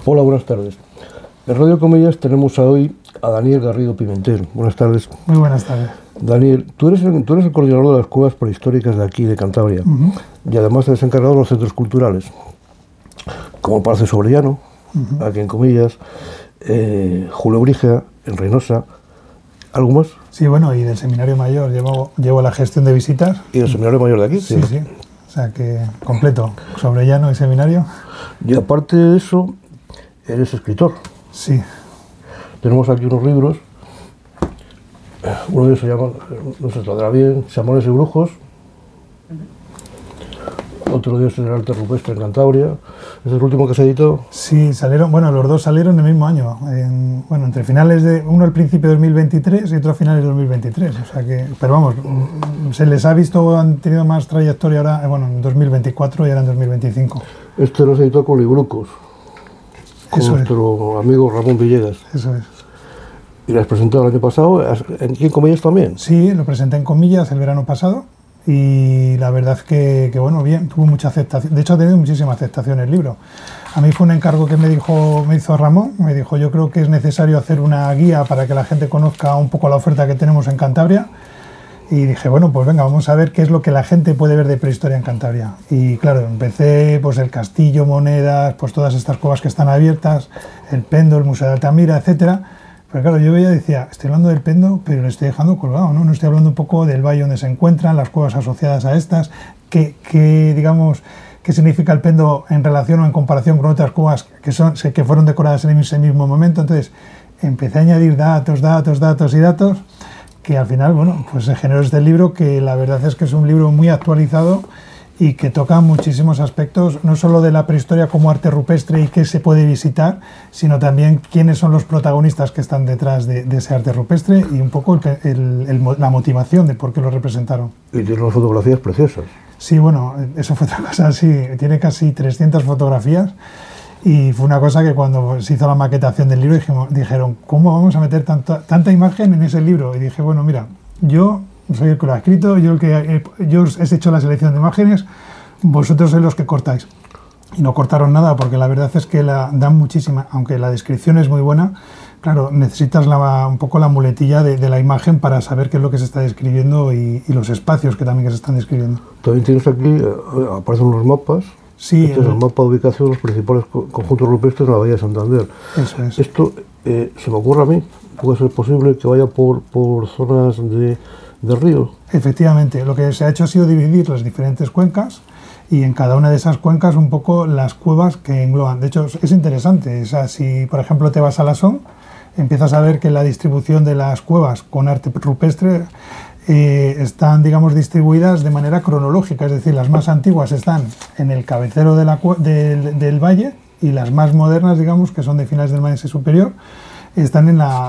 Hola, buenas tardes. En Radio Comillas tenemos hoy a Daniel Garrido Pimentel. Buenas tardes. Muy buenas tardes. Daniel, tú eres el coordinador de las cuevas prehistóricas de aquí, de Cantabria, y además eres encargado de los centros culturales, como el Palacio Sobrellano, aquí en Comillas, Julio Brígida, en Reynosa. ¿Algo más? Sí, bueno, y del Seminario Mayor llevo la gestión de visitas. ¿Y del Seminario Mayor de aquí? Sí, sí. O sea que completo, Sobrellano y Seminario. Y aparte de eso, eres escritor. Sí. Tenemos aquí unos libros. Uno de ellos se llama, no se saldrá bien, Chamones y Brujos. Otro de ellos es el arte rupestre en Cantabria. ¿Es el último que se editó? Sí, salieron, bueno, los dos salieron el mismo año. Bueno, entre finales de, uno al principio de 2023 y otro a finales de 2023. O sea que, pero vamos, se les ha visto, han tenido más trayectoria ahora, bueno, en 2024 y ahora en 2025. Este lo se editó con Librucos, con nuestro amigo Ramón Villegas. Eso es. ¿Y lo has presentado el año pasado aquí en Comillas también? Sí, lo presenté en Comillas el verano pasado. Y la verdad es que bueno, bien, tuvo mucha aceptación. De hecho, ha tenido muchísima aceptación el libro. A mí fue un encargo que me hizo Ramón. Me dijo, yo creo que es necesario hacer una guía para que la gente conozca un poco la oferta que tenemos en Cantabria. Y dije, bueno, pues venga, vamos a ver qué es lo que la gente puede ver de prehistoria en Cantabria. Y claro, empecé pues el castillo, monedas, pues todas estas cuevas que están abiertas, el Pendo, el Museo de Altamira, etcétera. Pero claro, yo veía, decía, estoy hablando del Pendo, pero lo estoy dejando colgado, ¿no? No estoy hablando un poco del valle donde se encuentran, las cuevas asociadas a estas, qué significa el Pendo en relación o en comparación con otras cuevas que fueron decoradas en ese mismo momento. Entonces, empecé a añadir datos, que al final, bueno, pues se generó este libro, que la verdad es que es un libro muy actualizado y que toca muchísimos aspectos, no solo de la prehistoria como arte rupestre y qué se puede visitar, sino también quiénes son los protagonistas que están detrás de ese arte rupestre y un poco la motivación de por qué lo representaron. Y tiene unas fotografías preciosas. Sí, bueno, eso fue otra cosa, sí, tiene casi 300 fotografías y fue una cosa que cuando se hizo la maquetación del libro dijeron, ¿cómo vamos a meter tanta imagen en ese libro? Y dije, bueno, mira, yo soy el que lo ha escrito, yo os he hecho la selección de imágenes, vosotros sois los que cortáis. Y no cortaron nada porque la verdad es que dan muchísima, aunque la descripción es muy buena, claro, necesitas un poco la muletilla de la imagen para saber qué es lo que se está describiendo y los espacios que también se están describiendo. También tienes aquí, aparecen unos mapas. Sí. Este es el mapa de ubicación de los principales conjuntos rupestres en la Bahía de Santander. Eso es. Esto, se me ocurre a mí, puede ser posible que vaya por zonas del río. Efectivamente, lo que se ha hecho ha sido dividir las diferentes cuencas y en cada una de esas cuencas un poco las cuevas que engloban. De hecho, es interesante. O sea, si por ejemplo te vas a Lasón, empiezas a ver que la distribución de las cuevas con arte rupestre están, digamos, distribuidas de manera cronológica. Es decir, las más antiguas están en el cabecero del valle y las más modernas, digamos, que son de finales del Maense Superior, están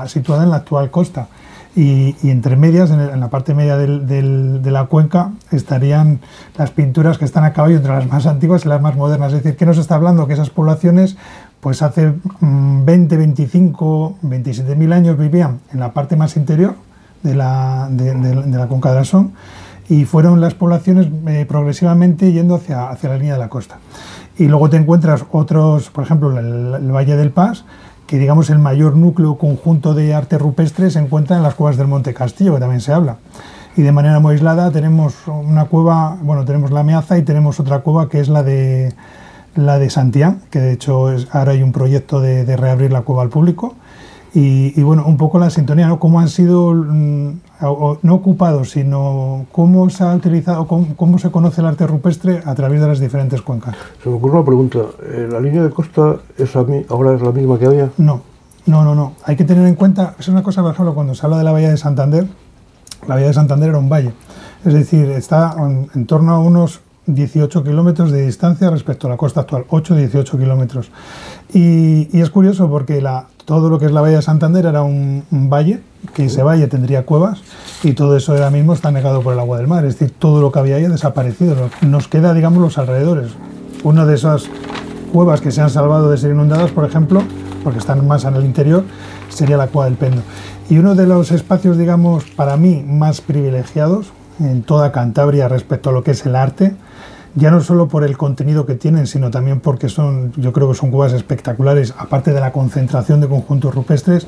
situadas en la actual costa. Y entre medias, en la parte media de la cuenca, estarían las pinturas que están a caballo entre las más antiguas y las más modernas. Es decir, ¿qué nos está hablando? Que esas poblaciones, pues hace 20, 25, 27.000 años vivían en la parte más interior de la cuenca de Lasón y fueron las poblaciones progresivamente yendo hacia la línea de la costa. Y luego te encuentras otros, por ejemplo, el Valle del Pas, que digamos el mayor núcleo conjunto de arte rupestre se encuentra en las cuevas del Monte Castillo, que también se habla. Y de manera muy aislada tenemos una cueva, bueno, tenemos la Meaza y tenemos otra cueva que es la de Santián, que de hecho ahora hay un proyecto de reabrir la cueva al público. Y bueno, un poco la sintonía, ¿no? Cómo han sido, no ocupados, sino cómo se ha utilizado, cómo se conoce el arte rupestre a través de las diferentes cuencas. Se me ocurre una pregunta. ¿La línea de costa ahora es la misma que había? No. Hay que tener en cuenta, es una cosa, por ejemplo, cuando se habla de la Bahía de Santander, la Bahía de Santander era un valle. Es decir, está en torno a unos 18 kilómetros de distancia respecto a la costa actual, 8-18 kilómetros. Y es curioso porque todo lo que es la Bahía de Santander era un valle, que ese valle tendría cuevas y todo eso ahora mismo está negado por el agua del mar. Es decir, todo lo que había ahí ha desaparecido. Nos queda, digamos, los alrededores. Una de esas cuevas que se han salvado de ser inundadas, por ejemplo, porque están más en el interior, sería la cueva del Pendo. Y uno de los espacios, digamos, para mí más privilegiados en toda Cantabria respecto a lo que es el arte, ya no solo por el contenido que tienen, sino también porque yo creo que son cuevas espectaculares, aparte de la concentración de conjuntos rupestres.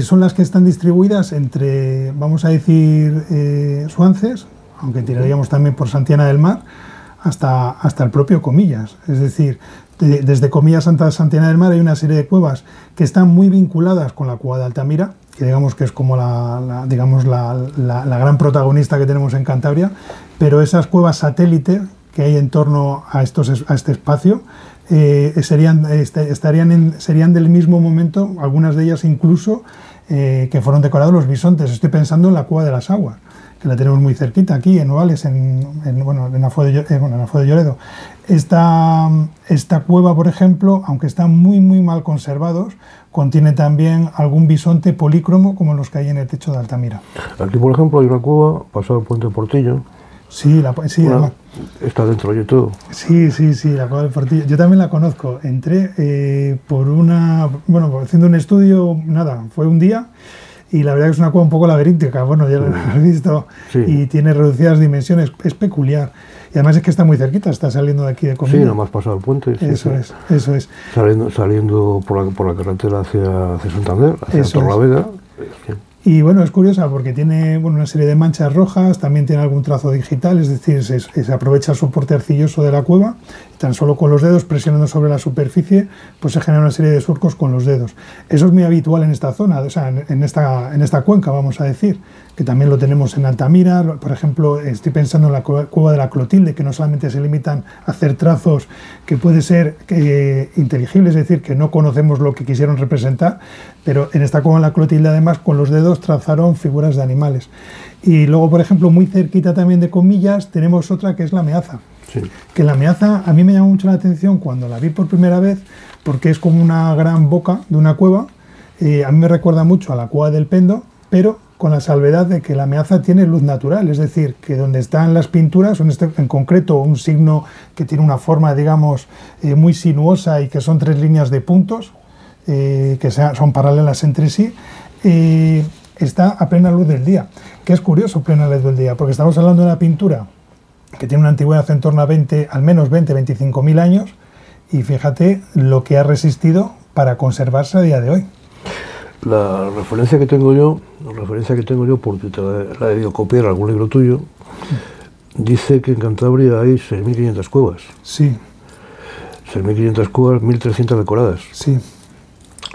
Son las que están distribuidas entre, vamos a decir, Suances, aunque tiraríamos también por Santiana del Mar, hasta el propio Comillas. Es decir, desde Comillas hasta Santiana del Mar hay una serie de cuevas que están muy vinculadas con la cueva de Altamira, que digamos que es como la gran protagonista que tenemos en Cantabria, pero esas cuevas satélite que hay en torno a este espacio serían del mismo momento, algunas de ellas incluso que fueron decorados los bisontes. Estoy pensando en la Cueva de las Aguas, que la tenemos muy cerquita aquí en Novales, en Afo de Lloredo. Esta cueva, por ejemplo, aunque están muy mal conservados, contiene también algún bisonte polícromo como los que hay en el techo de Altamira. Aquí, por ejemplo, hay una cueva pasado el puente Portillo. Sí, está dentro de todo. Sí, la cueva del Portillo. Yo también la conozco. Entré haciendo un estudio, fue un día, y la verdad que es una cueva un poco laberíntica, ya lo has visto, y tiene reducidas dimensiones, es peculiar. Y además es que está muy cerquita, está saliendo de aquí de Comillas. Sí, nada más pasado el puente. Eso es. Saliendo por la carretera hacia Santander, hacia Torlavega. Y bueno, es curiosa porque tiene una serie de manchas rojas, también tiene algún trazo digital, es decir, se aprovecha el soporte arcilloso de la cueva, y tan solo con los dedos presionando sobre la superficie, pues se genera una serie de surcos con los dedos. Eso es muy habitual en esta zona, o sea, en esta cuenca, vamos a decir, que también lo tenemos en Altamira. Por ejemplo, estoy pensando en la cueva de la Clotilde, que no solamente se limitan a hacer trazos que puede ser inteligibles, es decir, que no conocemos lo que quisieron representar, pero en esta cueva de la Clotilde, además, con los dedos trazaron figuras de animales. Y luego, por ejemplo, muy cerquita también de Comillas, tenemos otra que es la Meaza. Sí. Que la Meaza a mí me llamó mucho la atención cuando la vi por primera vez, porque es como una gran boca de una cueva. A mí me recuerda mucho a la cueva del Pendo, pero con la salvedad de que la Meaza tiene luz natural, es decir, que donde están las pinturas, en concreto un signo que tiene una forma, digamos, muy sinuosa y que son 3 líneas de puntos, que son paralelas entre sí, está a plena luz del día. Que es curioso, plena luz del día, porque estamos hablando de una pintura que tiene una antigüedad en torno a al menos 25.000 años, y fíjate lo que ha resistido para conservarse a día de hoy. La referencia que tengo yo, porque te la he debido copiar algún libro tuyo, dice que en Cantabria hay 6.500 cuevas. Sí. 6.500 cuevas, 1.300 decoradas. Sí.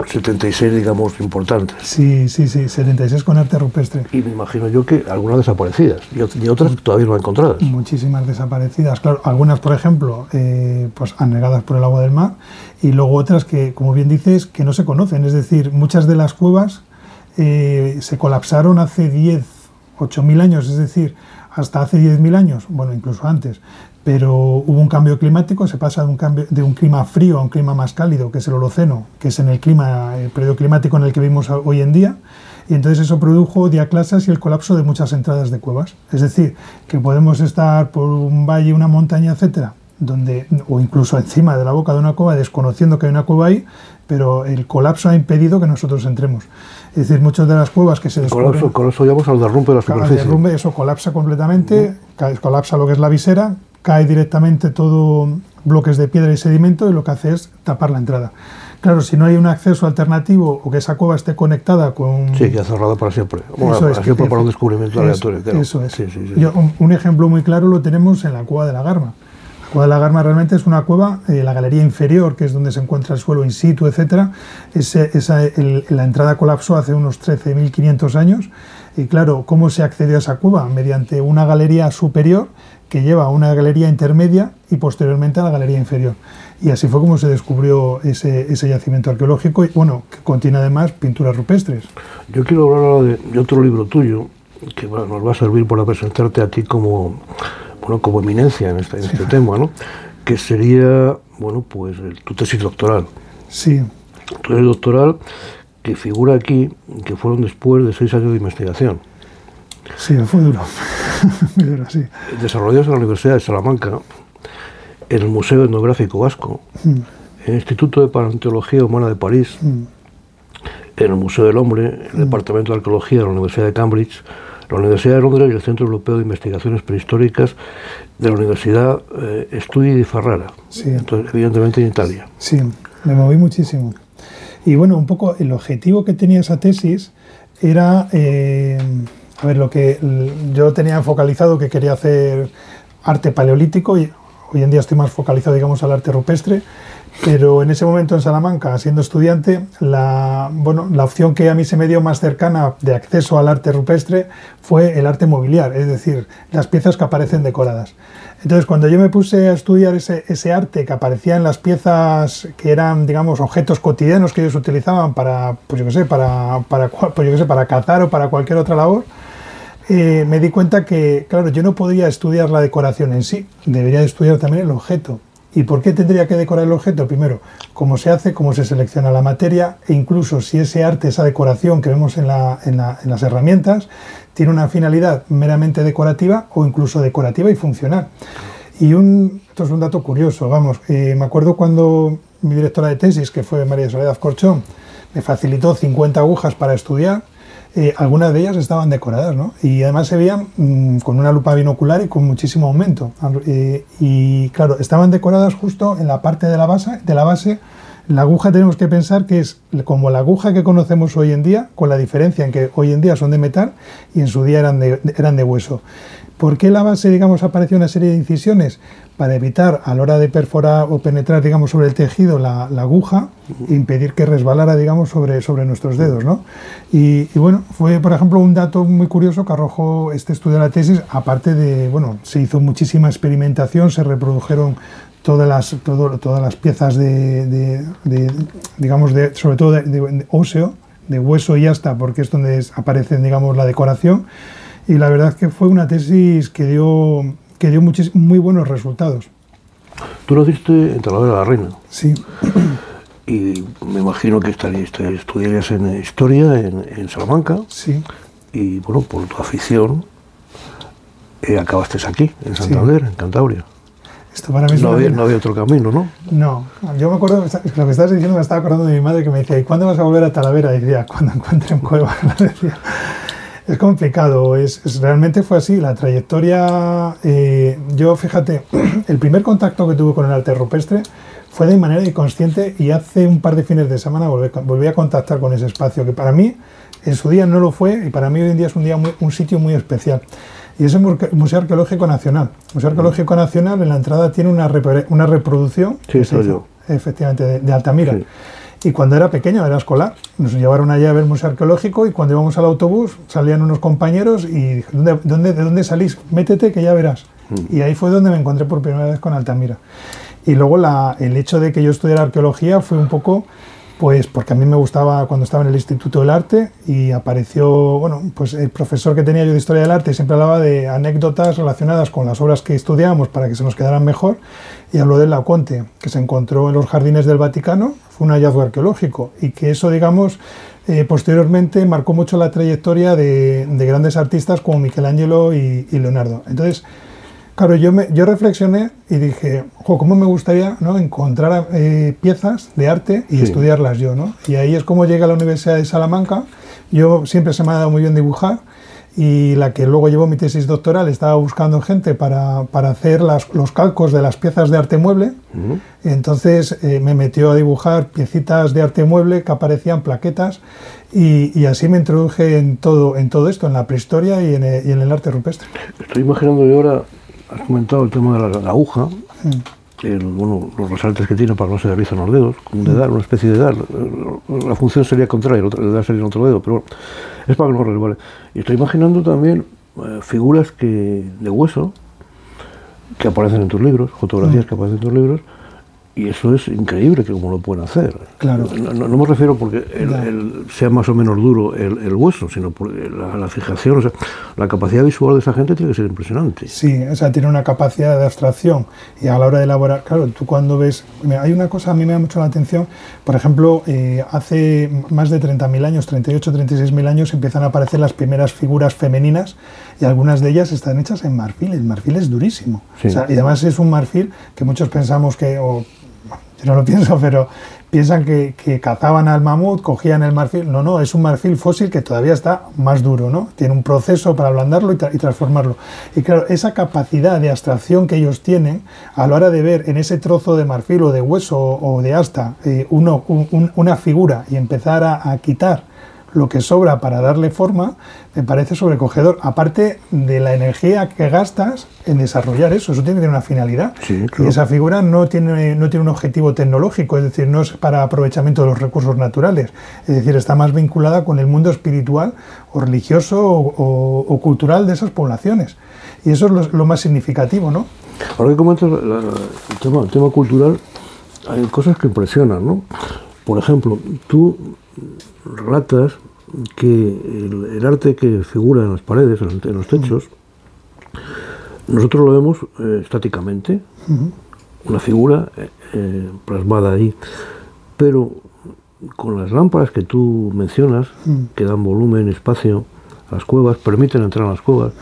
76, digamos, importantes. Sí, 76 con arte rupestre. Y me imagino yo que algunas desaparecidas y otras todavía no encontradas. Muchísimas desaparecidas, claro. Algunas, por ejemplo, pues anegadas por el agua del mar, y luego otras que, como bien dices, que no se conocen. Es decir, muchas de las cuevas se colapsaron hace 8.000 años, es decir, hasta hace 10.000 años, bueno, incluso antes. Pero hubo un cambio climático, se pasa de un clima frío a un clima más cálido, que es el Holoceno, que es el periodo climático en el que vivimos hoy en día, y entonces eso produjo diaclasas y el colapso de muchas entradas de cuevas. Es decir, que podemos estar por un valle, una montaña, etcétera, o incluso encima de la boca de una cueva, desconociendo que hay una cueva ahí, pero el colapso ha impedido que nosotros entremos. Es decir, muchas de las cuevas que se descubren... Colapso llamamos al derrumbe de la superficie. Al derrumbe, eso colapsa completamente, colapsa lo que es la visera, cae directamente todo bloques de piedra y sedimento, y lo que hace es tapar la entrada. Claro, si no hay un acceso alternativo o que esa cueva esté conectada con... Sí, que ha cerrado para siempre. Bueno, para siempre, para un descubrimiento aleatorio. Claro. Eso es. Sí. Un ejemplo muy claro lo tenemos en la Cueva de la Garma. La Cueva de la Garma realmente es una cueva, la galería inferior, que es donde se encuentra el suelo in situ, etcétera. La entrada colapsó hace unos 13.500 años. Y claro, ¿cómo se accedió a esa cueva? Mediante una galería superior que lleva a una galería intermedia y posteriormente a la galería inferior. Y así fue como se descubrió ese yacimiento arqueológico, y bueno, que contiene además pinturas rupestres. Yo quiero hablar ahora de otro libro tuyo, que nos va a servir para presentarte a ti como eminencia en este tema, ¿no? Que sería, pues tu tesis doctoral. Sí. Tu tesis doctoral, que figura aquí, que fueron después de 6 años de investigación. Sí, fue duro. Muy duro, sí. Desarrollados en la Universidad de Salamanca, en el Museo Etnográfico Vasco, en el Instituto de Paleontología Humana de París, en el Museo del Hombre, en el Departamento de Arqueología de la Universidad de Cambridge, La Universidad de Londres y el Centro Europeo de Investigaciones Prehistóricas de la Universidad Studi di Ferrara. Sí. Entonces, evidentemente en Italia. Sí, me moví muchísimo. Y bueno, un poco el objetivo que tenía esa tesis era, a ver, lo que yo tenía focalizado, que quería hacer arte paleolítico, y hoy en día estoy más focalizado, digamos, al arte rupestre, pero en ese momento en Salamanca, siendo estudiante, la opción que a mí se me dio más cercana de acceso al arte rupestre fue el arte mobiliar, es decir, las piezas que aparecen decoradas. Entonces, cuando yo me puse a estudiar ese arte que aparecía en las piezas que eran, digamos, objetos cotidianos que ellos utilizaban para, pues yo qué sé, para cazar o para cualquier otra labor, me di cuenta que, claro, yo no podía estudiar la decoración en sí, debería estudiar también el objeto. ¿Y por qué tendría que decorar el objeto? Primero, cómo se hace, cómo se selecciona la materia, e incluso si ese arte, esa decoración que vemos en las herramientas, tiene una finalidad meramente decorativa o incluso decorativa y funcional. Y esto es un dato curioso, vamos, me acuerdo cuando mi directora de tesis, que fue María Soledad Corchón, me facilitó 50 agujas para estudiar. Algunas de ellas estaban decoradas, ¿no? Y además se veían con una lupa binocular y con muchísimo aumento. Y claro, estaban decoradas justo en la parte de la base. La aguja tenemos que pensar que es como la aguja que conocemos hoy en día, con la diferencia en que hoy en día son de metal y en su día eran de hueso. ¿Por qué la base, digamos, apareció una serie de incisiones? Para evitar, a la hora de perforar o penetrar, digamos, sobre el tejido la aguja, impedir que resbalara, digamos, sobre nuestros dedos, ¿no? Y bueno, fue, por ejemplo, un dato muy curioso que arrojó este estudio de la tesis, aparte de, bueno, se hizo muchísima experimentación, se reprodujeron todas las piezas digamos, sobre todo de óseo, de hueso y asta, porque es donde aparece, digamos, la decoración. Y la verdad es que fue una tesis que dio muy buenos resultados. Tú naciste en Talavera de la Reina. Sí. Y me imagino que estudiarías en Historia en Salamanca. Sí. Y bueno, por tu afición, acabaste aquí, en Santander, sí, en Cantabria. Esto para mí no había otro camino, ¿no? No. Yo me acuerdo, lo que estabas diciendo, me estaba acordando de mi madre que me decía, ¿y cuándo vas a volver a Talavera? Y decía, cuando encuentre en Cueva. Decía. Es complicado, realmente fue así, la trayectoria, yo fíjate, el primer contacto que tuve con el arte rupestre fue de manera inconsciente y hace un par de fines de semana volví a contactar con ese espacio, que para mí en su día no lo fue y para mí hoy en día es un sitio muy especial. Y es el Museo Arqueológico Nacional. El Museo Arqueológico Nacional en la entrada tiene una reproducción, sí, soy yo. Efectivamente, de Altamira. Sí. Y cuando era pequeño, era escolar, nos llevaron allá a ver el Museo Arqueológico y cuando íbamos al autobús salían unos compañeros y dije, ¿de dónde salís? Métete que ya verás. Y ahí fue donde me encontré por primera vez con Altamira. Y luego el hecho de que yo estudiara arqueología fue un poco, pues porque a mí me gustaba cuando estaba en el Instituto del Arte y apareció, bueno, pues el profesor que tenía yo de Historia del Arte siempre hablaba de anécdotas relacionadas con las obras que estudiábamos para que se nos quedaran mejor y habló del Laoconte, que se encontró en los jardines del Vaticano, fue un hallazgo arqueológico y que eso, digamos, posteriormente marcó mucho la trayectoria de grandes artistas como Michelangelo y Leonardo. Entonces, claro, yo reflexioné y dije, ¿cómo me gustaría, ¿no?, encontrar piezas de arte y estudiarlas yo, ¿no? Y ahí es como llegué a la Universidad de Salamanca. Yo siempre se me ha dado muy bien dibujar y la que luego llevó mi tesis doctoral estaba buscando gente para hacer los calcos de las piezas de arte mueble. Entonces me metió a dibujar piecitas de arte mueble que aparecían plaquetas y así me introduje en todo esto, en la prehistoria y en el arte rupestre. Estoy imaginando yo ahora. Has comentado el tema de la aguja, los resaltes que tiene para que no se derrizan los dedos, un dedal, una especie de dedal. La función sería contraria, el dedal sería en otro dedo, pero es para que no resbale. Y estoy imaginando también figuras de hueso que aparecen en tus libros, fotografías que aparecen en tus libros, y eso es increíble que cómo lo pueden hacer. Claro. No me refiero porque sea más o menos duro el hueso, sino por la fijación, o sea, la capacidad visual de esa gente tiene que ser impresionante. Sí, o sea, tiene una capacidad de abstracción y a la hora de elaborar, claro, tú cuando ves, hay una cosa a mí me da mucho la atención, por ejemplo, hace más de 30.000 años, 38, 36.000 años, empiezan a aparecer las primeras figuras femeninas y algunas de ellas están hechas en marfil. El marfil es durísimo. Sí. O sea, y además es un marfil que muchos pensamos que yo no lo pienso, pero piensan que cazaban al mamut, cogían el marfil. No, es un marfil fósil que todavía está más duro, ¿no? Tiene un proceso para ablandarlo y transformarlo. Y claro, esa capacidad de abstracción que ellos tienen a la hora de ver en ese trozo de marfil o de hueso o de asta una figura y empezar a quitar lo que sobra para darle forma, me parece sobrecogedor. Aparte de la energía que gastas en desarrollar eso tiene que tener una finalidad. Sí, claro. Y esa figura no tiene un objetivo tecnológico, es decir, no es para aprovechamiento de los recursos naturales, es decir, está más vinculada con el mundo espiritual o religioso o cultural de esas poblaciones. Y eso es lo más significativo, ¿no? Ahora que comentas el tema cultural, hay cosas que impresionan, ¿no? Por ejemplo, tú relatas que el arte que figura en las paredes, en los techos, nosotros lo vemos estáticamente, una figura plasmada ahí, pero con las lámparas que tú mencionas, que dan volumen, espacio a las cuevas, permiten entrar a las cuevas,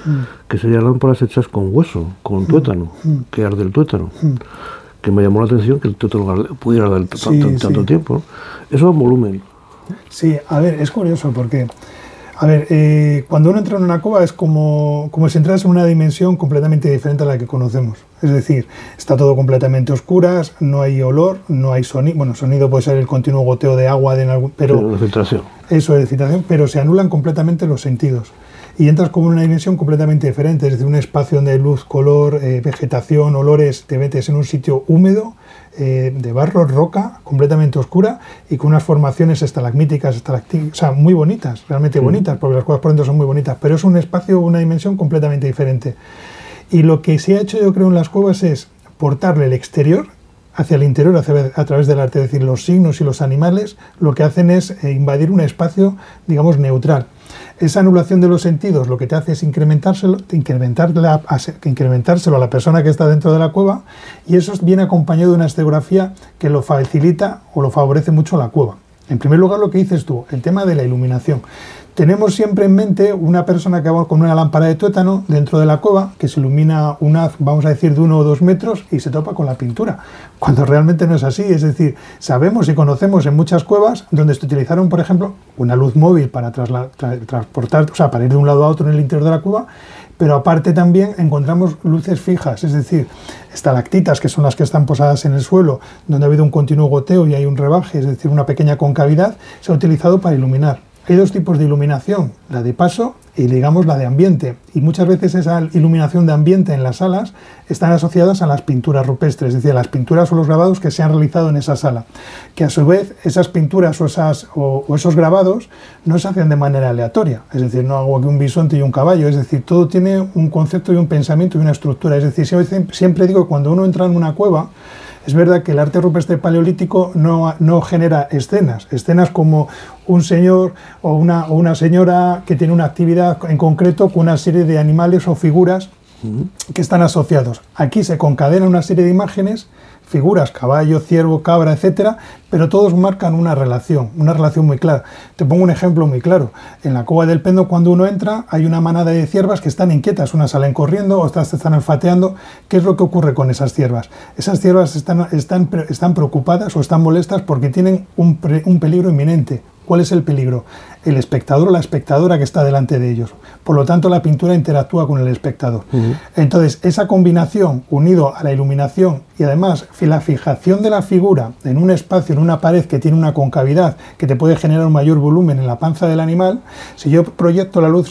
que serían lámparas hechas con hueso, con tuétano, que arde el tuétano. Que me llamó la atención que el tuétano pudiera arder tanto tiempo, ¿no? Eso da volumen. Sí, a ver, es curioso porque, cuando uno entra en una cueva es como si entras en una dimensión completamente diferente a la que conocemos. Es decir, está todo completamente a oscuras, no hay olor, no hay sonido. Bueno, sonido puede ser el continuo goteo de agua, pero la filtración. Eso es filtración, pero se anulan completamente los sentidos. Y entras como en una dimensión completamente diferente, es decir, un espacio donde hay luz, color, vegetación, olores, te metes en un sitio húmedo, de barro, roca, completamente oscura y con unas formaciones estalagmíticas, o sea, muy bonitas, realmente bonitas, porque las cuevas por dentro son muy bonitas, pero es un espacio, una dimensión completamente diferente. Y lo que se ha hecho, yo creo, en las cuevas es portarle el exterior hacia el interior a través del arte, es decir, los signos y los animales lo que hacen es invadir un espacio, digamos, neutral. Esa anulación de los sentidos lo que te hace es incrementárselo a la persona que está dentro de la cueva, y eso viene acompañado de una escenografía que lo facilita o lo favorece mucho a la cueva. En primer lugar, lo que dices tú, el tema de la iluminación. Tenemos siempre en mente una persona que va con una lámpara de tuétano dentro de la cueva, que se ilumina vamos a decir, de 1 o 2 metros y se topa con la pintura, cuando realmente no es así. Es decir, sabemos y conocemos en muchas cuevas donde se utilizaron, por ejemplo, una luz móvil para transportar, o sea, para ir de un lado a otro en el interior de la cueva, pero aparte también encontramos luces fijas, es decir, estalactitas, que son las que están posadas en el suelo, donde ha habido un continuo goteo y hay un rebaje, es decir, una pequeña concavidad, se ha utilizado para iluminar. Hay 2 tipos de iluminación, la de paso y, digamos, la de ambiente. Y muchas veces esa iluminación de ambiente en las salas están asociadas a las pinturas rupestres, es decir, a las pinturas o los grabados que se han realizado en esa sala. Que a su vez esas pinturas o esos grabados no se hacen de manera aleatoria. Es decir, no hago aquí un bisonte y un caballo. Es decir, todo tiene un concepto y un pensamiento y una estructura. Es decir, siempre digo que cuando uno entra en una cueva, es verdad que el arte rupestre paleolítico no genera escenas como un señor o una señora que tiene una actividad en concreto con una serie de animales o figuras que están asociados. Aquí se concadena una serie de imágenes, figuras, caballo, ciervo, cabra, etcétera, pero todos marcan una relación muy clara. Te pongo un ejemplo muy claro. En la Cova del Pendo, cuando uno entra, hay una manada de ciervas que están inquietas, unas salen corriendo, otras están olfateando. ¿Qué es lo que ocurre con esas ciervas? Esas ciervas están preocupadas o están molestas porque tienen un peligro inminente. ¿Cuál es el peligro? El espectador o la espectadora que está delante de ellos. Por lo tanto, la pintura interactúa con el espectador. Entonces, esa combinación, unido a la iluminación y además la fijación de la figura en un espacio, en una pared que tiene una concavidad que te puede generar un mayor volumen en la panza del animal, si yo proyecto la luz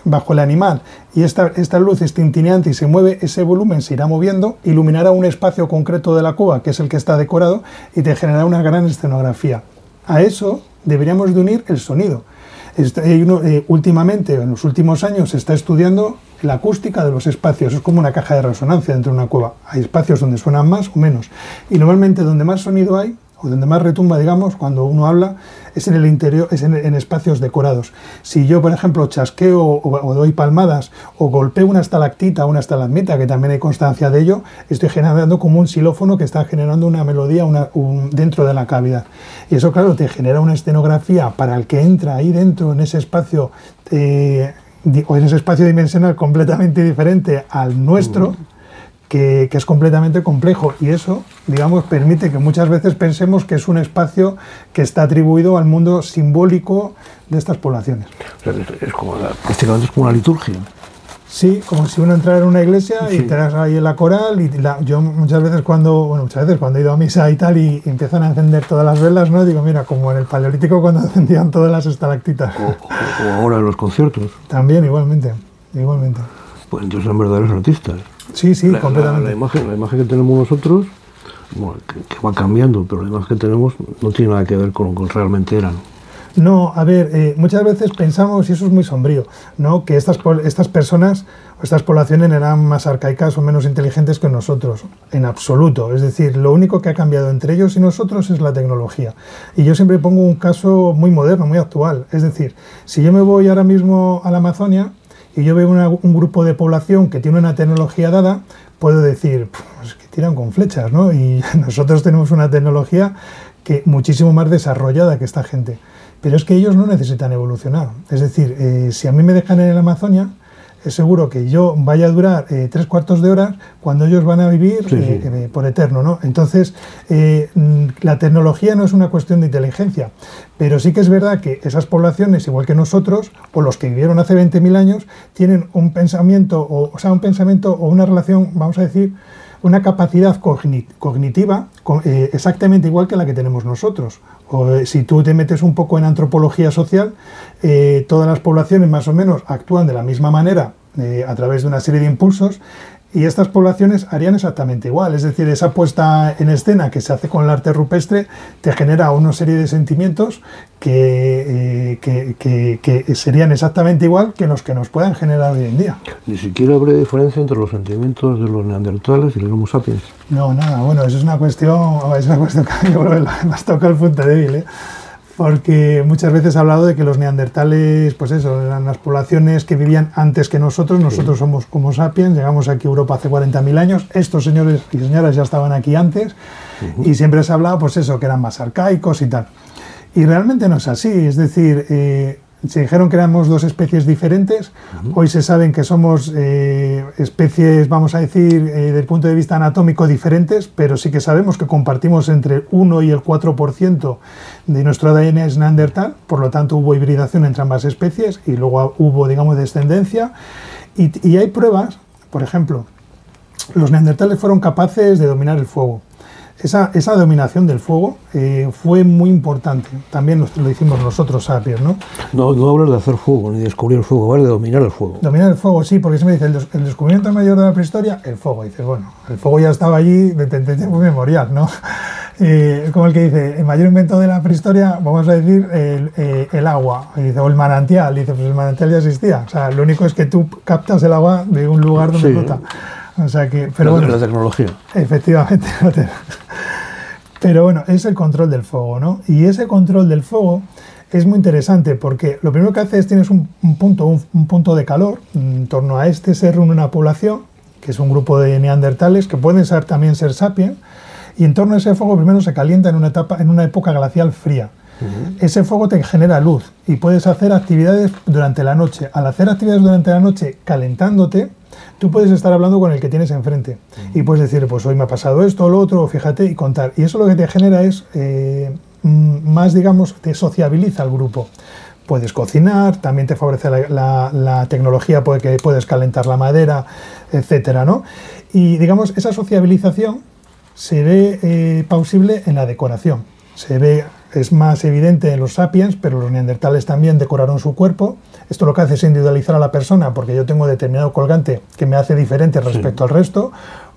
bajo el animal y esta luz es tintineante y se mueve, ese volumen se irá moviendo, iluminará un espacio concreto de la cueva, que es el que está decorado, y te generará una gran escenografía. A eso deberíamos de unir el sonido. Últimamente, en los últimos años, se está estudiando la acústica de los espacios. Es como una caja de resonancia dentro de una cueva. Hay espacios donde suenan más o menos. Y normalmente donde más sonido hay, o donde más retumba, digamos, cuando uno habla, es en el interior, es en espacios decorados. Si yo, por ejemplo, chasqueo o doy palmadas o golpeo una estalactita o una estalagmita, que también hay constancia de ello, estoy generando como un xilófono que está generando una melodía dentro de la cavidad. Y eso, claro, te genera una escenografía para el que entra ahí dentro, en ese espacio, o en ese espacio dimensional completamente diferente al nuestro, que es completamente complejo, y eso, digamos, permite que muchas veces pensemos que es un espacio que está atribuido al mundo simbólico de estas poblaciones. O sea, es como prácticamente es como una liturgia. Sí, como si uno entrara en una iglesia y te das ahí en la coral, y yo muchas veces cuando he ido a misa y tal y empiezan a encender todas las velas, ¿no? Digo, mira, como en el Paleolítico cuando encendían todas las estalactitas. O ahora en los conciertos. También, igualmente. Pues entonces son verdaderos artistas. Sí, completamente. La imagen que tenemos nosotros, bueno, que va cambiando, pero la imagen que tenemos no tiene nada que ver con lo que realmente eran. No, a ver, muchas veces pensamos, y eso es muy sombrío, ¿no?, que estas personas o estas poblaciones eran más arcaicas o menos inteligentes que nosotros. En absoluto. Es decir, lo único que ha cambiado entre ellos y nosotros es la tecnología. Y yo siempre pongo un caso muy moderno, muy actual. Es decir, si yo me voy ahora mismo a la Amazonia y yo veo un grupo de población que tiene una tecnología dada, puedo decir, es que tiran con flechas, ¿no? Y nosotros tenemos una tecnología que muchísimo más desarrollada que esta gente. Pero es que ellos no necesitan evolucionar. Es decir, si a mí me dejan en la Amazonia, es seguro que yo vaya a durar 3/4 de hora cuando ellos van a vivir por eterno, ¿no? Entonces, la tecnología no es una cuestión de inteligencia, pero sí que es verdad que esas poblaciones, igual que nosotros, o los que vivieron hace 20.000 años, tienen un pensamiento o una relación, vamos a decir, una capacidad cognitiva exactamente igual que la que tenemos nosotros. Si tú te metes un poco en antropología social, todas las poblaciones más o menos actúan de la misma manera a través de una serie de impulsos, y estas poblaciones harían exactamente igual. Es decir, esa puesta en escena que se hace con el arte rupestre te genera una serie de sentimientos que serían exactamente igual que los que nos puedan generar hoy en día. Ni siquiera habrá diferencia entre los sentimientos de los neandertales y los Homo sapiens. No, nada. Bueno, eso es una cuestión que yo creo que nos toca el punto débil, ¿eh? Porque muchas veces he hablado de que los neandertales, pues eso, eran las poblaciones que vivían antes que nosotros. Nosotros somos Homo sapiens, llegamos aquí a Europa hace 40.000 años, estos señores y señoras ya estaban aquí antes, y siempre se ha hablado, pues eso, que eran más arcaicos y tal. Y realmente no es así, es decir, se dijeron que éramos dos especies diferentes, hoy se saben que somos especies, vamos a decir, desde el punto de vista anatómico diferentes, pero sí que sabemos que compartimos entre el 1 y el 4% de nuestro ADN es neandertal, por lo tanto hubo hibridación entre ambas especies y luego hubo, digamos, descendencia, y hay pruebas, por ejemplo, los neandertales fueron capaces de dominar el fuego. Esa dominación del fuego fue muy importante. También lo hicimos nosotros, sapiens, ¿no? No hablas de hacer fuego, ni de descubrir el fuego, vale de dominar el fuego. Dominar el fuego, sí, porque se me dice, el descubrimiento mayor de la prehistoria, el fuego. Y dices, bueno, el fuego ya estaba allí desde tiempo memorial, ¿no? Como el que dice, el mayor invento de la prehistoria, vamos a decir, el agua. Y dice, o el manantial. Y dice, pues el manantial ya existía. O sea, lo único es que tú captas el agua de un lugar donde brota. O sea que, pero bueno, la tecnología. Efectivamente. Pero bueno, es el control del fuego, ¿no? Y ese control del fuego es muy interesante porque lo primero que hace es tienes un punto de calor. En torno a este se reúne una población, que es un grupo de neandertales, que pueden también ser sapiens, y en torno a ese fuego primero se calienta en una época glacial fría. Ese fuego te genera luz y puedes hacer actividades durante la noche. Al hacer actividades durante la noche calentándote, tú puedes estar hablando con el que tienes enfrente y puedes decir, pues hoy me ha pasado esto o lo otro, fíjate, y contar. Y eso lo que te genera es más, digamos, te sociabiliza al grupo. Puedes cocinar, también te favorece la tecnología, que puedes calentar la madera, etcétera, ¿no? Y digamos, esa sociabilización se ve plausible en la decoración. Es más evidente en los sapiens, pero los neandertales también decoraron su cuerpo. Esto lo que hace es individualizar a la persona, porque yo tengo determinado colgante que me hace diferente respecto al resto,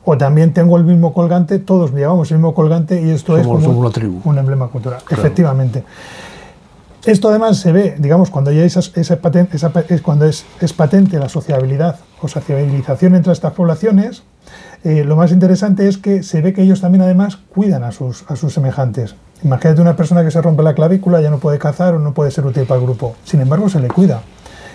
o también tengo el mismo colgante, todos llevamos el mismo colgante y esto es como una tribu. Un emblema cultural. Claro. Efectivamente. Esto además se ve, digamos, cuando ya cuando es patente la sociabilidad o sociabilización entre estas poblaciones. Lo más interesante es que se ve que ellos también además cuidan a sus semejantes. Imagínate una persona que se rompe la clavícula, ya no puede cazar o no puede ser útil para el grupo. Sin embargo, se le cuida.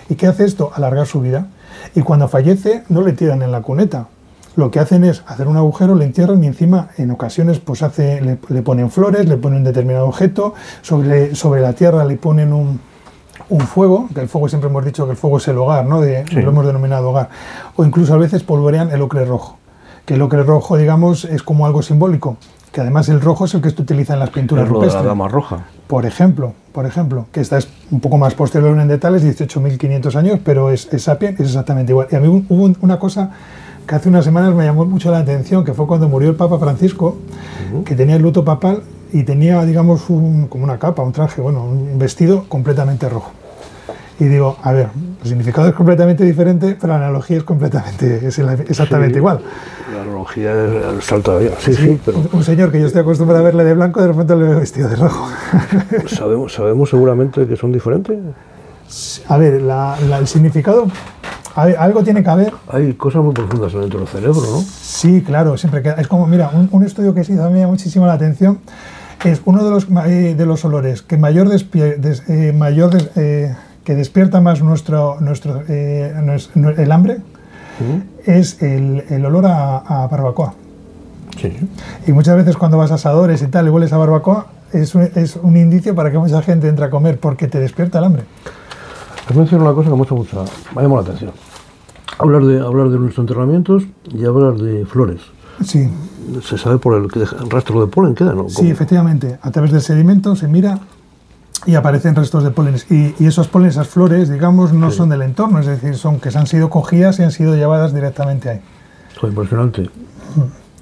¿Y qué hace esto? Alargar su vida. Y cuando fallece, no le tiran en la cuneta. Lo que hacen es hacer un agujero, le entierran y encima, en ocasiones, pues le ponen flores, le ponen un determinado objeto, sobre la tierra le ponen un fuego, que el fuego siempre hemos dicho que el fuego es el hogar, ¿no? Lo hemos denominado hogar. O incluso a veces polvorean el ocre rojo, que lo que el rojo, digamos, es como algo simbólico, que además el rojo es el que se utiliza en las pinturas rupestres. La gama roja. Por ejemplo, que esta es un poco más posterior en detalle, 18.500 años, pero es Sapiens, es exactamente igual. Y a mí hubo una cosa que hace unas semanas me llamó mucho la atención, que fue cuando murió el Papa Francisco, que tenía el luto papal y tenía, digamos, como una capa, un traje, bueno, un vestido completamente rojo. Y digo, a ver, el significado es completamente diferente, pero la analogía es exactamente igual. La analogía es salta todavía. Sí, pero un señor que yo estoy acostumbrado a verle de blanco, de repente le veo vestido de rojo. ¿Sabemos seguramente que son diferentes? A ver, el significado, algo tiene que haber. Hay cosas muy profundas dentro del cerebro, ¿no? Sí, claro, siempre que es como, mira, un estudio que sí me llama muchísimo la atención es uno de los olores que que despierta más el hambre, es el olor a barbacoa. Sí. Y muchas veces cuando vas a asadores y tal y hueles a barbacoa, es un indicio para que mucha gente entre a comer, porque te despierta el hambre. Has mencionado una cosa que me ha llamado la atención. Hablar de nuestros enterramientos y hablar de flores. Sí. ¿Se sabe por el rastro de polen queda, no? Sí, efectivamente. A través del sedimento se mira y aparecen restos de polenes. Y esos polenes, esas flores, digamos, no son del entorno, es decir, son que se han sido cogidas y han sido llevadas directamente ahí. Es impresionante.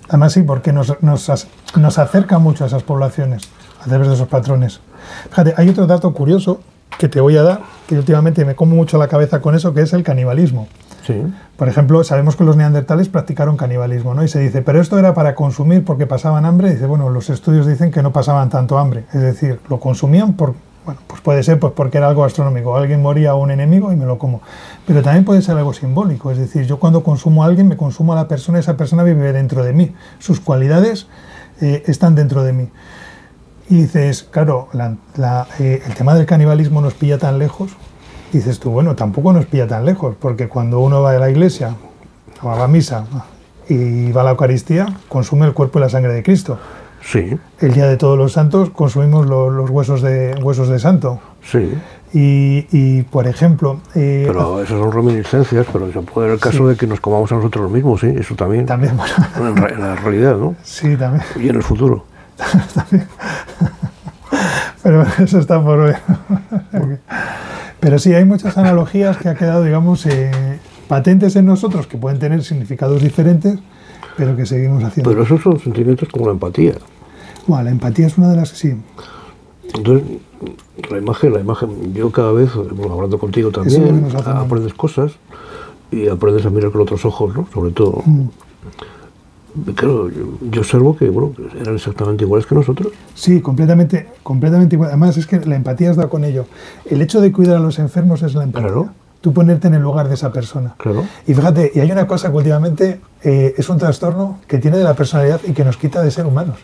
Además sí, porque nos acerca mucho a esas poblaciones, a través de esos patrones. Fíjate, hay otro dato curioso que te voy a dar, que últimamente me como mucho la cabeza con eso, que es el canibalismo. Sí. Por ejemplo, sabemos que los neandertales practicaron canibalismo, ¿no? Y se dice, pero esto era para consumir porque pasaban hambre. Y dice, bueno, los estudios dicen que no pasaban tanto hambre. Es decir, lo consumían pues puede ser porque era algo gastronómico. Alguien moría a un enemigo y me lo como. Pero también puede ser algo simbólico. Es decir, yo cuando consumo a alguien, me consumo a la persona, esa persona vive dentro de mí. Sus cualidades están dentro de mí. Y dices, claro, el tema del canibalismo nos pilla tan lejos. Dices tú, bueno, tampoco nos pilla tan lejos, porque cuando uno va a la iglesia, o va a misa, y va a la Eucaristía, consume el cuerpo y la sangre de Cristo. Sí. El día de Todos los Santos consumimos los huesos de santo. Sí. Y por ejemplo... pero esas son reminiscencias, pero se puede dar el caso de que nos comamos a nosotros mismos, sí, eso también. También, bueno. En la realidad, ¿no? Sí, también. Y en el futuro. También. Pero eso está por ver. Pero sí, hay muchas analogías que ha quedado, digamos, patentes en nosotros, que pueden tener significados diferentes, pero que seguimos haciendo. Pero esos son sentimientos como la empatía. Bueno, la empatía es una de las que sí. Entonces, la imagen, yo cada vez, bueno, hablando contigo también, aprendes cosas y aprendes a mirar con otros ojos, ¿no? Sobre todo. Claro, yo observo que, bueno, eran exactamente iguales que nosotros. Sí, completamente igual. Además, es que la empatía os da con ello. El hecho de cuidar a los enfermos es la empatía. Claro. Tú ponerte en el lugar de esa persona. Claro. Y fíjate, y hay una cosa que últimamente es un trastorno que tiene de la personalidad y que nos quita de ser humanos.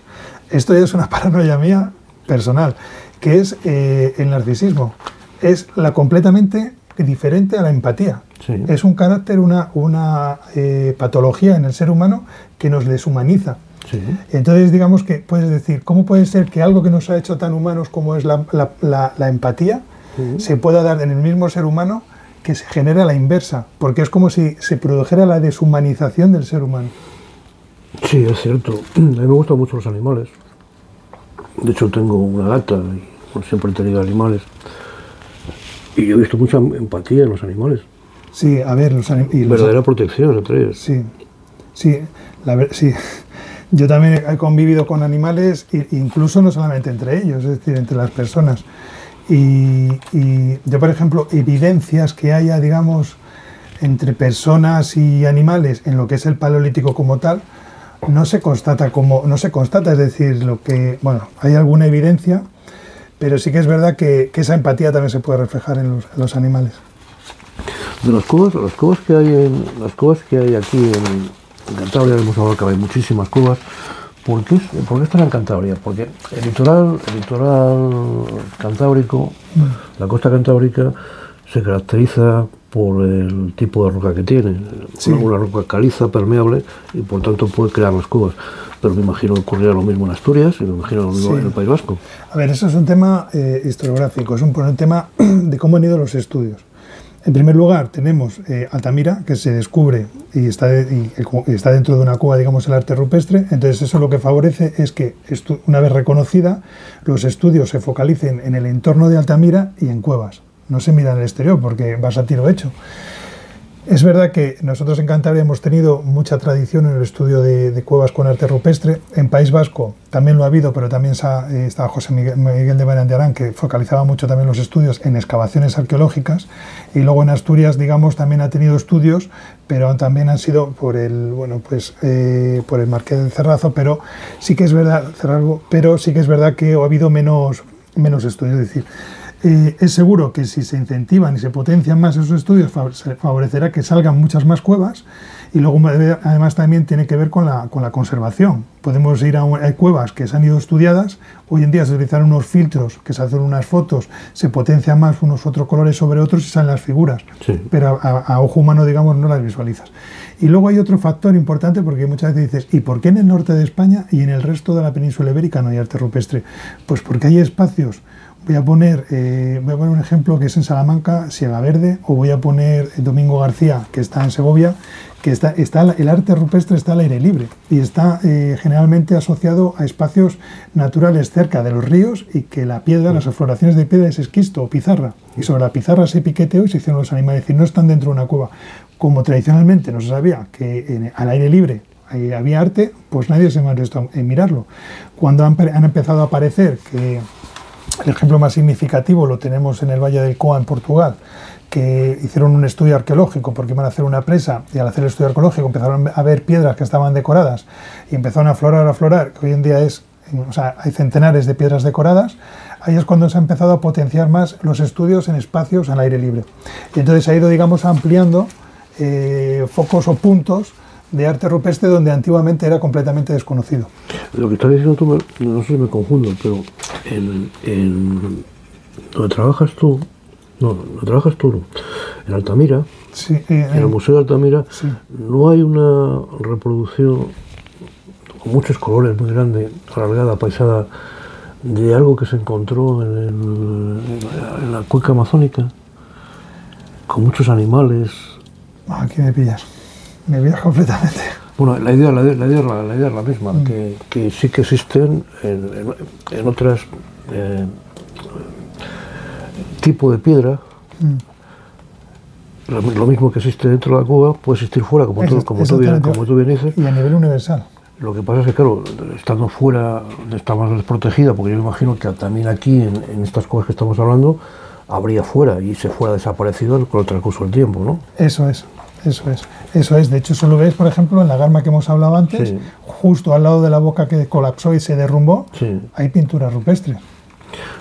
Esto ya es una paranoia mía personal, que es el narcisismo. Es la completamente diferente a la empatía. Sí. Es un carácter, una patología en el ser humano que nos deshumaniza. Sí. Entonces, digamos que puedes decir, ¿cómo puede ser que algo que nos ha hecho tan humanos como es la empatía se pueda dar en el mismo ser humano que se genera la inversa? Porque es como si se produjera la deshumanización del ser humano. Sí, es cierto. A mí me gustan mucho los animales. De hecho, tengo una gata y bueno, siempre he tenido animales. Y yo he visto mucha empatía en los animales. Sí, a ver, los animales... Verdadera protección entre ellos. Sí, sí, sí. Yo también he convivido con animales, incluso no solamente entre ellos, es decir, entre las personas. Y yo, por ejemplo, evidencias que haya, digamos, entre personas y animales en lo que es el Paleolítico como tal, no se constata, es decir, bueno, hay alguna evidencia, pero sí que es verdad que esa empatía también se puede reflejar en los animales. De las cuevas que hay aquí en Cantabria, hemos hablado que hay muchísimas cuevas. ¿Por qué están en Cantabria? Porque el litoral cantábrico, la costa cantábrica, se caracteriza por el tipo de roca que tiene. Sí. Una roca caliza, permeable, y por tanto puede crear las cuevas. Pero me imagino que ocurrirá lo mismo en Asturias y me imagino lo mismo en el País Vasco. A ver, eso es un tema historiográfico, es un tema de cómo han ido los estudios. En primer lugar, tenemos Altamira, que se descubre y está dentro de una cueva, digamos, el arte rupestre. Entonces, eso lo que favorece es que, una vez reconocida, los estudios se focalicen en el entorno de Altamira y en cuevas. No se mira en el exterior, porque vas a tiro hecho. Es verdad que nosotros en Cantabria hemos tenido mucha tradición en el estudio de cuevas con arte rupestre. En País Vasco también lo ha habido, pero también estaba José Miguel de Barandiarán, que focalizaba mucho también los estudios en excavaciones arqueológicas. Y luego en Asturias, digamos, también ha tenido estudios, pero también han sido por el Marqués de Cerrazo, pero sí que es verdad, que ha habido menos estudios. Es decir, es seguro que si se incentivan y se potencian más esos estudios, se favorecerá que salgan muchas más cuevas, y luego además también tiene que ver con la conservación. Podemos ir a cuevas que se han ido estudiadas, hoy en día se utilizan unos filtros que se hacen unas fotos, se potencian más unos otros colores sobre otros y salen las figuras, sí. Pero a ojo humano, digamos, no las visualizas. Y luego hay otro factor importante, porque muchas veces dices, ¿y por qué en el norte de España y en el resto de la península ibérica no hay arte rupestre? Pues porque hay espacios. Voy a poner un ejemplo que es en Salamanca, Sierra Verde, o voy a poner Domingo García, que está en Segovia, que el arte rupestre está al aire libre y está generalmente asociado a espacios naturales cerca de los ríos, y que la piedra, las afloraciones de piedra es esquisto o pizarra, y sobre la pizarra se piqueteó y se hicieron los animales, es decir, no están dentro de una cueva. Como tradicionalmente no se sabía que al aire libre había arte, pues nadie se molestó en mirarlo. Cuando han empezado a aparecer, que el ejemplo más significativo lo tenemos en el Valle del Coa, en Portugal, que hicieron un estudio arqueológico porque iban a hacer una presa, y al hacer el estudio arqueológico empezaron a ver piedras que estaban decoradas y empezaron a aflorar, que hoy en día hay centenares de piedras decoradas. Ahí es cuando se ha empezado a potenciar más los estudios en espacios al aire libre. Y entonces se ha ido, digamos, ampliando focos o puntos de arte rupestre donde antiguamente era completamente desconocido. Lo que estás diciendo tú, no sé si me confundo, pero donde trabajas tú, en Altamira, sí, en el Museo de Altamira, sí. No hay una reproducción con muchos colores, muy grande, alargada, paisada, de algo que se encontró en la cuenca amazónica, con muchos animales. Aquí me pillas completamente. Bueno, la idea es la misma, que sí que existen en otras tipo de piedra. Lo mismo que existe dentro de la cueva puede existir fuera, como tú bien dices. Y a nivel universal. Lo que pasa es que, claro, estando fuera está más desprotegida, porque yo me imagino que también aquí, en estas cuevas que estamos hablando, habría fuera, y se fuera desaparecido con el transcurso del tiempo, ¿no? Eso es. De hecho, eso lo ves, por ejemplo, en la Garma que hemos hablado antes, sí. Justo al lado de la boca que colapsó y se derrumbó, sí. Hay pinturas rupestres.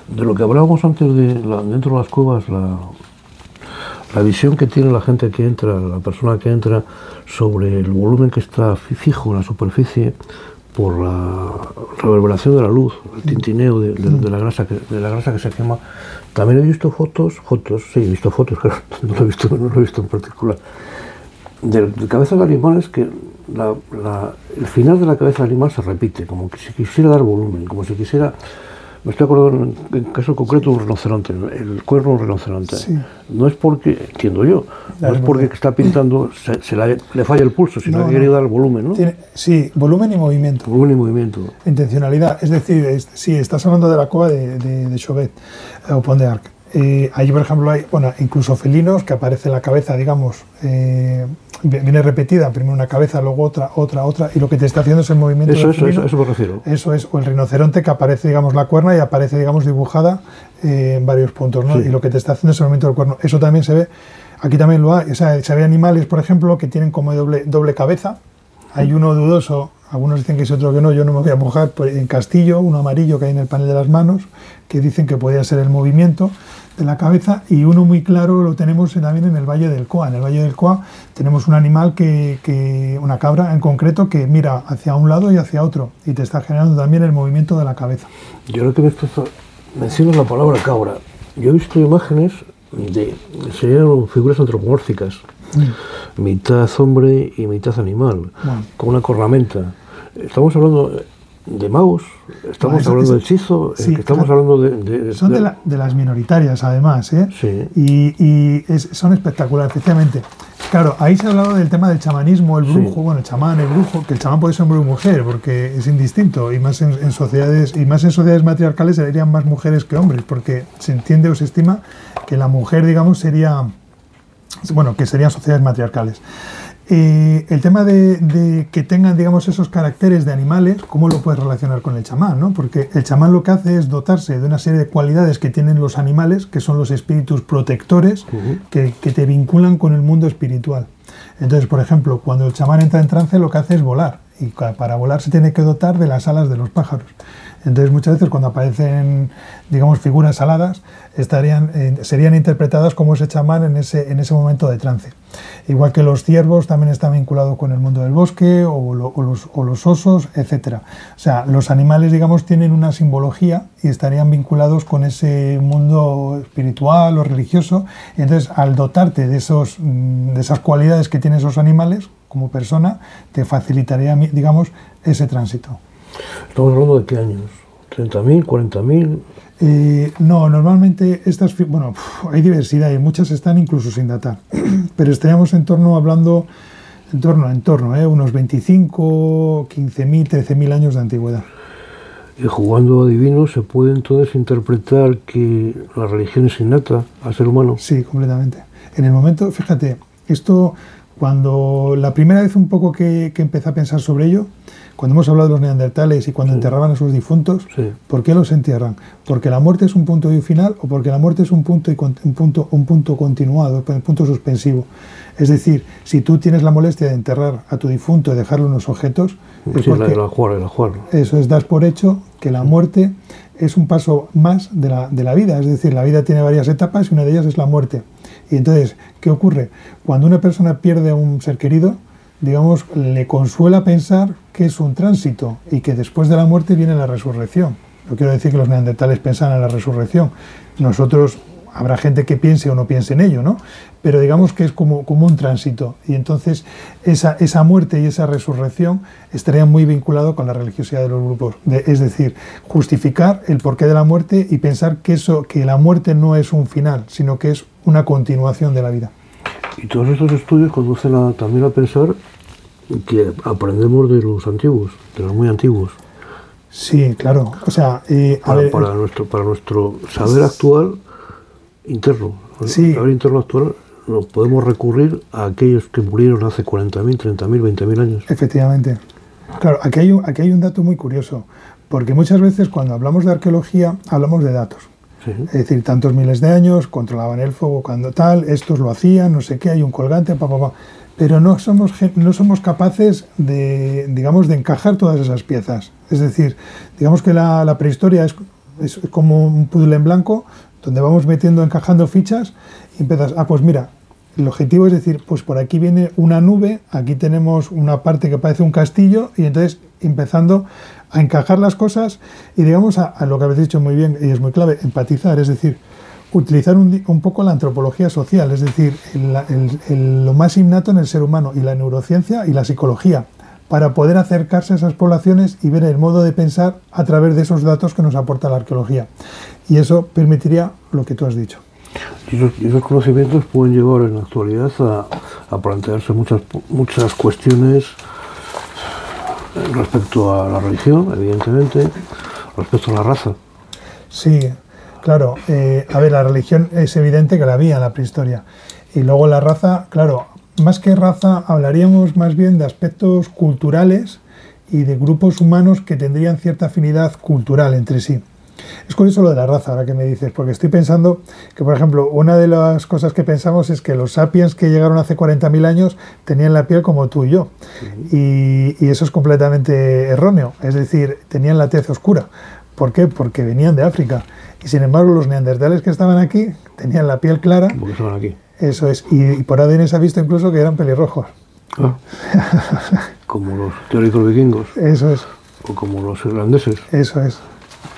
De lo que hablábamos antes, dentro de las cuevas, la visión que tiene la gente que entra, la persona que entra, sobre el volumen que está fijo en la superficie por la reverberación de la luz, el tintineo de la grasa que se quema. También he visto fotos, claro, no lo he visto en particular, de cabezas de animales que el final de la cabeza del animal se repite, como que si quisiera dar volumen, como si quisiera. Me estoy acordando en caso concreto de un rinoceronte, el cuerno de un rinoceronte. Sí. No es porque, entiendo yo, no es porque está pintando, le falla el pulso, sino que quiere dar volumen, ¿no? Sí, volumen y movimiento. Volumen y movimiento. Intencionalidad. Es decir, sí, estás hablando de la cueva de Chauvet, o Pont d'Arc. Allí, por ejemplo, hay, incluso felinos, que aparece la cabeza, digamos, viene repetida, primero una cabeza, luego otra, y lo que te está haciendo es el movimiento del felino. Eso me refiero. Eso es, o el rinoceronte, que aparece, digamos, la cuerna y aparece, digamos, dibujada en varios puntos, ¿no? Sí. Y lo que te está haciendo es el movimiento del cuerno. Eso también se ve, aquí también lo hay, o sea, se ve animales, por ejemplo, que tienen como doble cabeza. Hay uno dudoso, algunos dicen que es otro que no, yo no me voy a mojar, en Castillo, uno amarillo que hay en el panel de las manos, que dicen que podría ser el movimiento de la cabeza, y uno muy claro lo tenemos también en el Valle del Coa. En el Valle del Coa tenemos un animal una cabra en concreto, que mira hacia un lado y hacia otro, y te está generando también el movimiento de la cabeza. Yo creo que mencionas la palabra cabra. Yo he visto imágenes serían figuras antropomórficas, mitad hombre y mitad animal, con una cornamenta. Estamos hablando, de magos, estamos hablando de hechizo, sí, estamos hablando de... Son de las minoritarias, además, ¿eh? Sí. Son espectaculares, efectivamente. Claro, ahí se ha hablado del tema del chamanismo, el brujo, Sí. bueno, el chamán, el brujo, que el chamán puede ser hombre o mujer, porque es indistinto, y más en sociedades matriarcales serían más mujeres que hombres, porque se entiende o se estima que la mujer, digamos, sería, bueno, que serían sociedades matriarcales. El tema de que tengan, digamos, esos caracteres de animales, ¿cómo lo puedes relacionar con el chamán, ¿no? Porque el chamán lo que hace es dotarse de una serie de cualidades que tienen los animales, que son los espíritus protectores, que te vinculan con el mundo espiritual. Entonces, por ejemplo, cuando el chamán entra en trance, lo que hace es volar, y para volar se tiene que dotar de las alas de los pájaros. Entonces, muchas veces cuando aparecen, digamos, figuras aladas, serían interpretadas como ese chamán en ese momento de trance. Igual que los ciervos también están vinculados con el mundo del bosque, o los osos, etc. O sea, los animales, digamos, tienen una simbología y estarían vinculados con ese mundo espiritual o religioso. Y entonces, al dotarte de esas cualidades que tienen esos animales, como persona, te facilitaría, digamos, ese tránsito. ¿Estamos hablando de qué años? ¿30.000, 40.000? No, normalmente hay diversidad y muchas están incluso sin datar, pero estaríamos hablando en torno, unos 25, 15.000, 13.000 años de antigüedad. Y jugando a divinos, ¿se puede entonces interpretar que la religión es innata al ser humano? Sí, completamente. En el momento, fíjate, esto, cuando la primera vez un poco que empecé a pensar sobre ello, cuando hemos hablado de los neandertales y cuando enterraban a sus difuntos, ¿por qué los entierran? ¿Porque la muerte es un punto y un final o porque la muerte es un punto continuado, un punto suspensivo? Es decir, si tú tienes la molestia de enterrar a tu difunto y dejarle unos objetos, es porque, el ajuar. Eso es, das por hecho que la muerte es un paso más de la vida. Es decir, la vida tiene varias etapas y una de ellas es la muerte. Y entonces, ¿qué ocurre? Cuando una persona pierde a un ser querido, digamos, le consuela pensar que es un tránsito y que después de la muerte viene la resurrección. No quiero decir que los neandertales pensaban en la resurrección. Nosotros, habrá gente que piense o no piense en ello, ¿no? Pero digamos que es como un tránsito. Y entonces esa muerte y esa resurrección estarían muy vinculados con la religiosidad de los grupos. Es decir, justificar el porqué de la muerte y pensar que la muerte no es un final, sino que es una continuación de la vida. Y todos estos estudios conducen también a pensar que aprendemos de los antiguos, de los muy antiguos. Sí, claro. O sea, para nuestro saber actual interno, sí. El saber interno actual, nos podemos recurrir a aquellos que murieron hace 40.000, 30.000, 20.000 años. Efectivamente. Claro, aquí hay un dato muy curioso, porque muchas veces cuando hablamos de arqueología hablamos de datos. Sí. Es decir, tantos miles de años, controlaban el fuego cuando tal, estos lo hacían, no sé qué, hay un colgante, pero no somos capaces de encajar todas esas piezas. Es decir, digamos que la prehistoria es como un puzzle en blanco, donde vamos encajando fichas y empiezas, pues mira, el objetivo es decir, pues por aquí viene una nube, aquí tenemos una parte que parece un castillo, y entonces empezando a encajar las cosas y digamos a lo que habéis dicho muy bien y es muy clave, empatizar, es decir, utilizar un poco la antropología social, es decir, lo más innato en el ser humano y la neurociencia y la psicología, para poder acercarse a esas poblaciones y ver el modo de pensar a través de esos datos que nos aporta la arqueología. Y eso permitiría lo que tú has dicho. Y esos conocimientos pueden llevar en la actualidad a plantearse muchas cuestiones respecto a la religión, evidentemente, respecto a la raza. Sí, claro. La religión es evidente que la había en la prehistoria. Y luego la raza, claro, más que raza, hablaríamos más bien de aspectos culturales y de grupos humanos que tendrían cierta afinidad cultural entre sí. Es curioso lo de la raza, ahora que me dices, porque estoy pensando que, por ejemplo, una de las cosas que pensamos es que los sapiens que llegaron hace 40.000 años tenían la piel como tú y yo. Y eso es completamente erróneo, es decir, tenían la tez oscura. ¿Por qué? Porque venían de África. Y sin embargo, los neandertales que estaban aquí tenían la piel clara. Porque estaban aquí. Eso es. Y por ADN se ha visto incluso que eran pelirrojos. Ah. Como los teóricos vikingos. Eso es. O como los irlandeses. Eso es.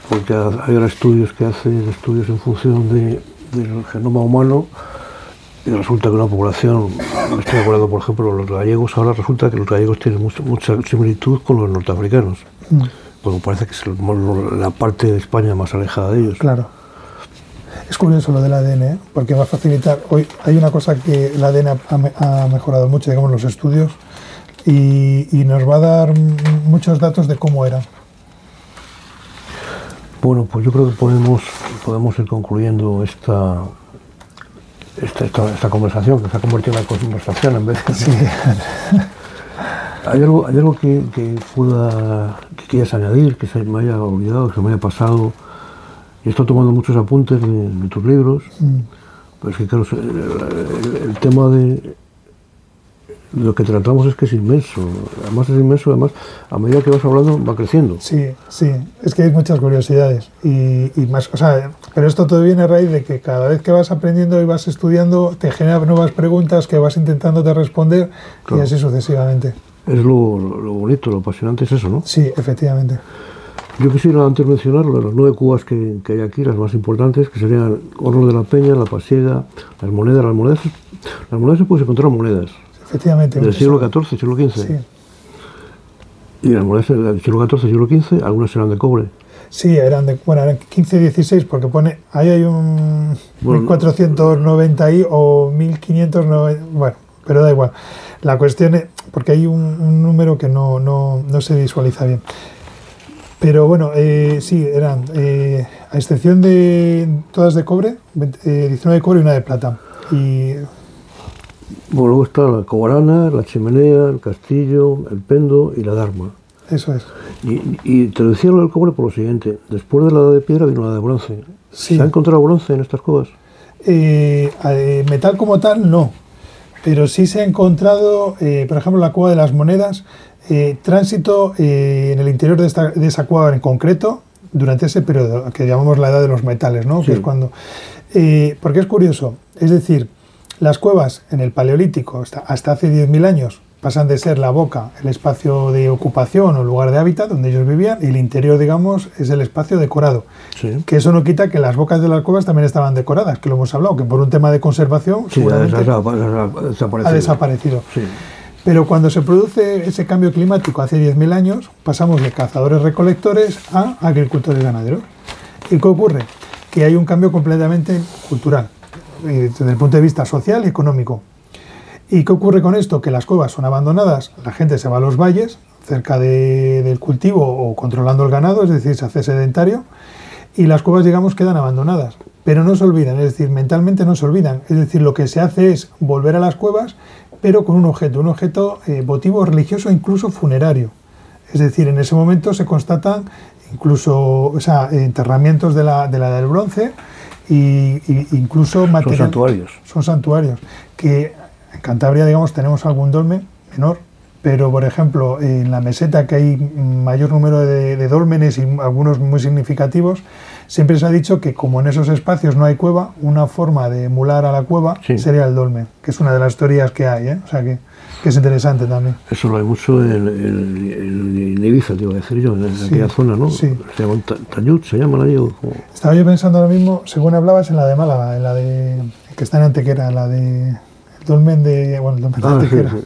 Porque hay ahora estudios que hacen estudios en función del genoma humano y resulta que una población, me estoy acordando por ejemplo los gallegos, ahora resulta que los gallegos tienen mucha similitud con los norteafricanos. Pues parece que es la parte de España más alejada de ellos. Claro. Es curioso lo del ADN, ¿eh? Porque va a facilitar. Hoy hay una cosa que el ADN ha mejorado mucho, digamos, los estudios, y nos va a dar muchos datos de cómo era. Bueno, pues yo creo que podemos ir concluyendo esta conversación, que se ha convertido en una conversación en vez de... Sí. ¿Hay algo que quieras añadir, que se me haya olvidado, que se me haya pasado? He estado tomando muchos apuntes de tus libros, pero es que claro, el tema de lo que tratamos es que es inmenso. Además es inmenso, además a medida que vas hablando va creciendo. Sí, es que hay muchas curiosidades y más, o sea, pero esto todo viene a raíz de que cada vez que vas aprendiendo y vas estudiando te genera nuevas preguntas que vas intentando de responder, claro. Y así sucesivamente. Es lo bonito, lo apasionante es eso, ¿no? Sí, efectivamente. Yo quisiera antes mencionar las 9 cubas que hay aquí, las más importantes, que serían Hornos de la Peña, La Pasiega, las monedas. Las monedas se pueden encontrar monedas. Efectivamente. Del siglo XIV, siglo XV. Sí. Y las monedas del siglo XIV, siglo XV, algunas eran de cobre. Sí, eran 15, 16, porque pone, ahí hay un 1490 o 1590, bueno, pero da igual. La cuestión es, porque hay un número que no se visualiza bien. Pero bueno, sí, eran, a excepción de todas de cobre, 19 de cobre y una de plata. Bueno, luego está la cobarana, la chimenea, el castillo, el pendo y la darma. Eso es. Y te decía lo del cobre por lo siguiente, después de la edad de piedra vino la de bronce. Sí. ¿Se ha encontrado bronce en estas cuevas? Metal como tal, no. Pero sí se ha encontrado, por ejemplo, la cueva de las monedas, tránsito en el interior de esa cueva en concreto, durante ese periodo, que llamamos la edad de los metales, ¿no? Sí. Que es cuando... porque es curioso, es decir, las cuevas en el Paleolítico, hasta hace 10.000 años, pasan de ser la boca, el espacio de ocupación o lugar de hábitat donde ellos vivían, y el interior, digamos, es el espacio decorado. Sí. Que eso no quita que las bocas de las cuevas también estaban decoradas, que lo hemos hablado, que por un tema de conservación sí, seguramente ha desaparecido. Sí. Pero cuando se produce ese cambio climático hace 10.000 años, pasamos de cazadores-recolectores a agricultores-ganaderos. ¿Y qué ocurre? Que hay un cambio completamente cultural, desde el punto de vista social y económico. ¿Y qué ocurre con esto? Que las cuevas son abandonadas, la gente se va a los valles, cerca del cultivo o controlando el ganado, es decir, se hace sedentario, y las cuevas, digamos, quedan abandonadas. Pero no se olvidan, es decir, mentalmente no se olvidan. Es decir, lo que se hace es volver a las cuevas, pero con un objeto votivo, religioso, incluso funerario. Es decir, en ese momento se constatan incluso enterramientos de la edad del bronce e incluso material. Son santuarios. Son santuarios. Que en Cantabria, digamos, tenemos algún dolmen menor, pero, por ejemplo, en la meseta, que hay mayor número de dólmenes y algunos muy significativos, siempre se ha dicho que como en esos espacios no hay cueva, una forma de emular a la cueva sería el dolmen, que es una de las teorías que hay, ¿eh? O sea que es interesante también. Eso lo hay mucho en Ibiza, te iba a decir yo, en aquella zona, ¿no? Sí. Se llaman Tanyut, se llaman allí. Estaba yo pensando ahora mismo, según hablabas, en la de Málaga, en la de que está en Antequera, la de el dolmen de Antequera. Sí.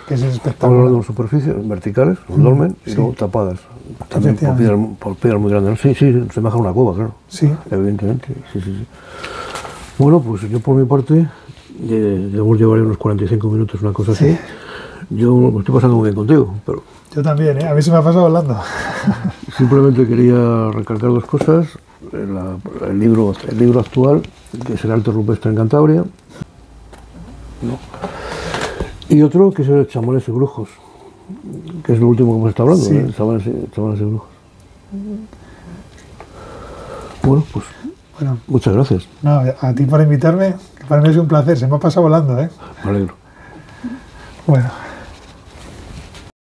Que es espectacular. Estamos hablando de superficies verticales, un dolmen, y luego tapadas. También por piedras muy grandes. Sí, se baja una cueva, claro. Sí. Evidentemente, sí. Bueno, pues yo por mi parte, debemos llevar unos 45 minutos, una cosa así. Yo me estoy pasando muy bien contigo, pero... Yo también, ¿eh? A mí se me ha pasado hablando. Simplemente quería recalcar dos cosas. El libro actual, que es el Arte Rupestre en Cantabria, ¿no? Y otro que es el Chamanes y Brujos, que es lo último que hemos estado hablando, sí. Chamanes y Brujos. Bueno, pues muchas gracias. No, a ti por invitarme, que para mí es un placer, se me ha pasado volando, ¿eh? Me alegro. Bueno.